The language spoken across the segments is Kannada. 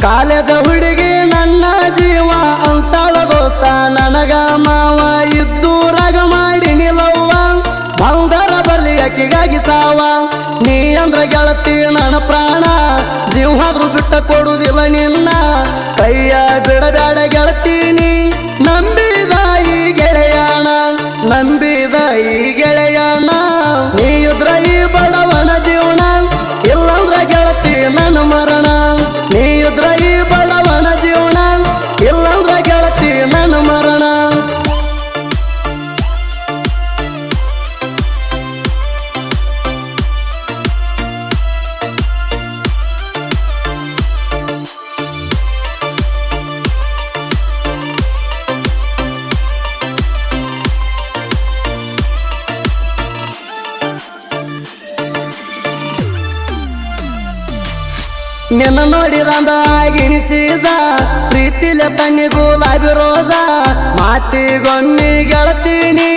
ಕಾಲೇಜ ಹುಡುಗಿ ನನ್ನ ಜೀವ ಅಂತಾಳ ದೋಸ್ತ ನನಗ ಮಾವ ಇದ್ದೂರಾಗ ಮಾಡಿ ನಿಲ್ಲವ್ವ ಬಂದರ ಬರ್ಲಿ ಅಕ್ಕಿಗಾಗಿ ಸಾವ ನೀ ಅಂದ್ರ ಗೆಳತಿ ನನ್ನ ಪ್ರಾಣ ಜೀವ ಆದ್ರೂ ಬಿಟ್ಟ ಕೊಡುದಿಲ್ಲ ನಿನ್ನ ಕೈಯ ಬಿಡಬೇಡ ಗೆಳತೀನಿ ನಂಬಿದ ಈ ಗೆಳೆಯಣ ನಂಬಿದ ಈ ಗೆಳೆಯಣ ನೀ ಇದ್ರ ಈ ಬಡವನ ಜೀವನ ಇಲ್ಲಂದ್ರ ಗೆಳತಿ ನನ್ನ ಮರಣ ನೀ ಇದ್ರ ಈ ಬಡವನ ಜೀವನ ಇಲ್ಲಂದ್ರ ಗೆಳತಿ ನನ್ನ ಮರಣ ನಿನ್ನ ನೋಡಿದಂದ ಗಿಣಿಸಿದ ಪ್ರೀತಿಲೆ ತನ್ನಿ ಗುಲಾಬಿ ರೋಜ ಮಾತಿಗೊಮ್ಮೆ ಗೆಳತೀನಿ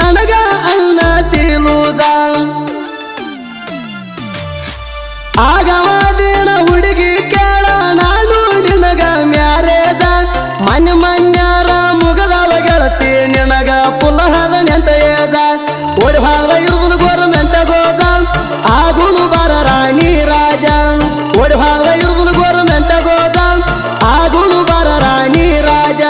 ನನಗ ಅನ್ನ ತಿಳುದ ಆಗವಾದಿನ ಹುಡುಗಿ ಕೇಳ ನಾನು ನಿನಗ ಮ್ಯಾರೇಜ ಮನ್ಯಾರ ಮುಗದವ ಗೆಳತಿ ನಿನಗ ಪುಲಹದ ನೆಂಟ ಏಜ ಓಡಿ ಹಾವ ಇರುವುದು ಗೋರ್ಮೆಂಟ ಗೋಜ ಆಗುನು ಬರ ರಾಣಿ ರಾಜ ಓಡಿ ಹಾವ ಇರುವುದು ಗೋರ್ಮೆಂಟ ಗೋಜ ಆಗುನು ಬರ ರಾಣಿ ರಾಜ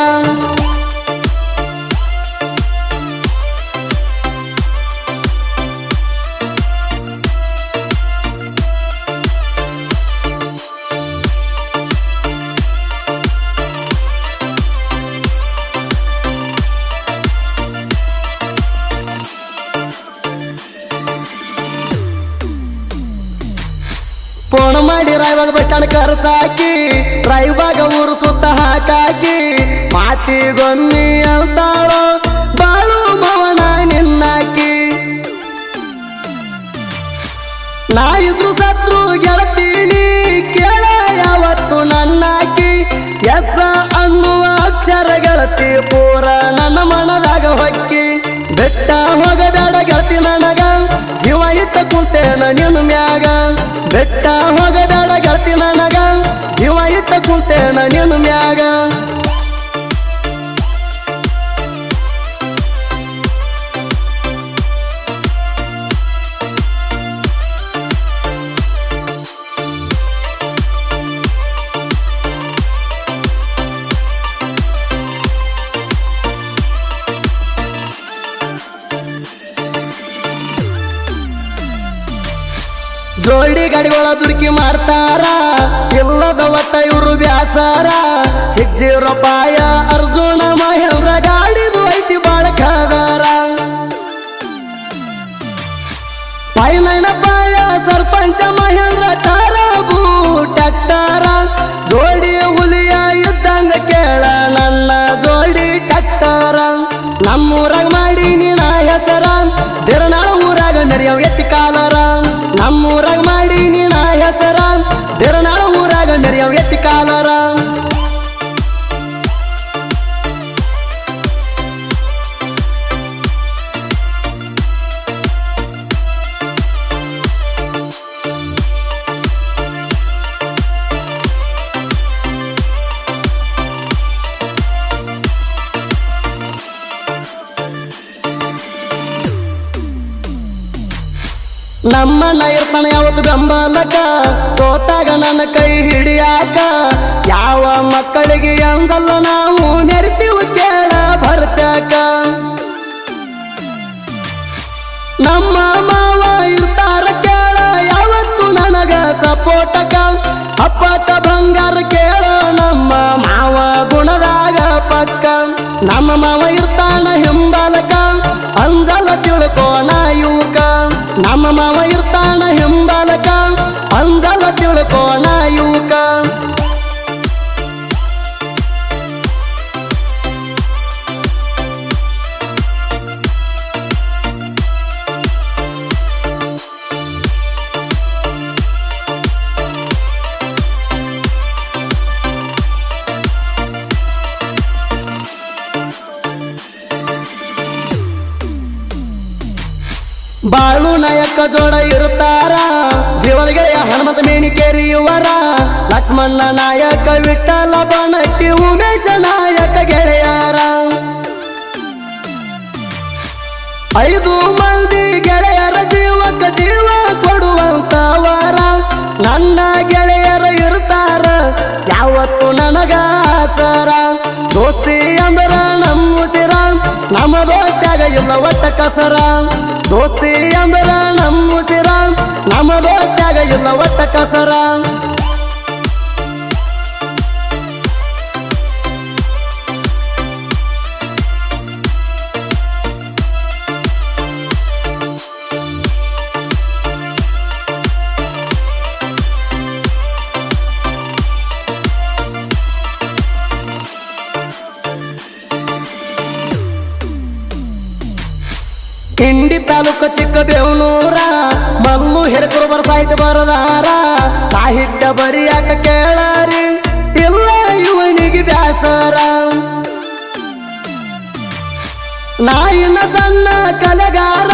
ಫೋನ್ ಮಾಡಿ ರಾಯವಾಗ ಬಸ್ ಸ್ಟ್ಯಾಂಡ್ ಕರ್ಸಾಕಿ ರಾಯವಾಗ ಊರು ಸುತ್ತ ಹಾಕಾಕಿ ಮಾತಿಗೊಮ್ಮಿ ಅಂತಾಳೋ ಬಾಳು ಮವನ ನಿನ್ನಾಕಿ ನಾ ಇದ್ರು ಸತ್ರು ಗೆಳತೀನಿ ಕೇಳ ಯಾವತ್ತು ನನ್ನಾಕಿ ಎಸ್ ಅನ್ನುವ ಅಕ್ಷರ ಗೆಳತಿ ಪೂರ ನನ್ನ ಮನದಾಗ ಹೊಕ್ಕಿ ಬೆಟ್ಟ ಹೋಗಬೇಡ ಗೆಳತಿ ನನಗ ಜೀವ ಇಟ್ಟ ಕುಂತೇನ ನಿನ್ನ ಮ್ಯಾಗ ಬೆಟ್ಟ ಹೋಗಬೇಡ ಗೆಳತಿ ನನಗ ಜೀವ ಇಟ್ಟ ಕುಂತೇನ ನಿನ್ನ ಮ್ಯಾಗ ಜೋಡಿ ಗಾಡಿಗಳ ದುಡುಕಿ ಮಾಡ್ತಾರ ಇಲ್ಲದ ಒಟ್ಟ ಇವರು ಬ್ಯಾಸಾರ 6 ರೂಪಾಯ ಅರ್ಜುನ ಮಹೇಂದ್ರ ಗಾಡಿದು ಐತಿ ಬಾಳ ಖಾದಾರ ಪಾಯ ಸರ್ಪಂಚ ಮಹೇಂದ್ರ ಟಾರ ಟ್ಯಾಕ್ಟಾರ ಜೋಡಿ ಹುಲಿಯ ಇದ್ದಂಗ ಕೇಳ ನನ್ನ ಜೋಡಿ ಟ್ಯಾಕ್ಟಾರ ನಮ್ಮೂರಾಗ ಮಾಡಿ ನೀನ ಹೆಸರ ಬಿರನಾಳ ಊರಾಗ ಮೆರಿಯವ್ ಎತ್ತಿ ಕಾಲರ ನಮ್ಮೂರಾಗ ಮಾಡಿ ನೀನ ಹೆಸರ ಬಿರನಾಳ ಊರಾಗ ಮೆರಿಯವ್ ಎತ್ತಿ ಕಾಲರ ನಮ್ಮ ನೈರ್ಪಣ ಯಾವತ್ತು ಬೆಂಬಲಕ ಸೋತಾಗ ನನ್ನ ಕೈ ಹಿಡಿಯಾಕ ಯಾವ ಮಕ್ಕಳಿಗೆ ಅಂದಲ್ಲ ನಾವು ನೆರಿತೀವಿ ಕೇಳ ಭರ್ಚಕ ನಮ್ಮ ಮಾವ ಇರ್ತಾರ ಕೇಳ ಯಾವತ್ತು ನನಗ ಸಪೋಟಕ ಅಪ್ಪಟ ಬಂಗಾರ ಕೇಳ ನಮ್ಮ ಮಾವ ಗುಣದಾಗ ಪಕ್ಕ ನಮ್ಮ ಮಾವ ಇರ್ತಾನ ಹಿಂಬಲಕ ಅಂಜಲ ತಿಳ್ಕೋಣ ಯುವಕ ನಮ್ಮ ಮಾವ ಇರ್ತಾನ ಹಿಂಬಲಕ ಅಂಜಲ ತಿಳ್ಕೋಣ ಯುವಕ ಬಾಳು ನಾಯಕ ಜೋಡ ಇರುತ್ತಾರ ಜೀವದ ಗೆಳೆಯ ಹನುಮಂತ ಮೇಣಿಕೇರಿಯವರ ಲಕ್ಷ ಲಕ್ಷ್ಮಣ ನಾಯಕ ವಿಠಲ ಬಣಟ್ಟಿ ಉಮೇಶ ನಾಯಕ ಗೆಳೆಯರ 5 ಮಂದಿ ಗೆಳೆಯರ ಜೀವಕ ಜೀವ ಕೊಡುವಂತವರ ನನ್ನ ಗೆಳೆಯರ ಇರ್ತಾರ ಯಾವತ್ತು ನನಗ ಆಸರ ದೋಸ್ತಿ ಅಂದ್ರ ನಮ್ಮುಸಿರ ನಮ್ಮ ದೋಸ್ತ್ಯಾಗ ಇಲ್ಲ ಒಟ್ಟ ಕಸರ ದೋಸ್ತಿ ಅಂದ್ರ ನಮ್ಮುಸಿರ ನಮ್ಮ ದೋಸ್ತ್ಯಾಗ ಇಲ್ಲ ಒಟ್ಟ ಕಸರ ಇಂಡಿ ತಾಲೂಕು ಚಿಕ್ಕಬೇವನೂರ ಮಲ್ಲು ಹಿರಕುರುಬರ ಸಾಹಿತ್ಯ ಬರದಾರ ಸಾಹಿತ್ಯ ಬರಿಯಾಕ ಕೇಳಾರಿ ಇಲ್ಲ ಇವನಿಗೆ ಬ್ಯಾಸರ ನಾಯಿನ ಸಣ್ಣ ಕಲೆಗಾರ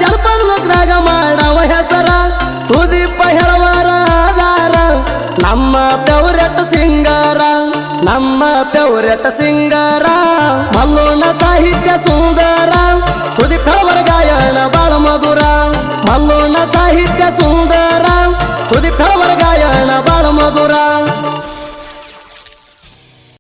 ಜನಪದ ಲೋಕದಾಗ ಮಾಡವ ಹೆಸರ ಸುದೀಪ ಹೇಳುವರ ಆಧಾರ ನಮ್ಮ ಫೇವರೇಟ್ ಸಿಂಗರ ನಮ್ಮ ಫೇವರೇಟ್ ಸಿಂಗರ ಮಲ್ಲುನ ಸಾಹಿತ್ಯ ಸುಂದರ ಸುದೀಪ್ ಹೇಳುವರ ಗಾಯನ ಬಾಳ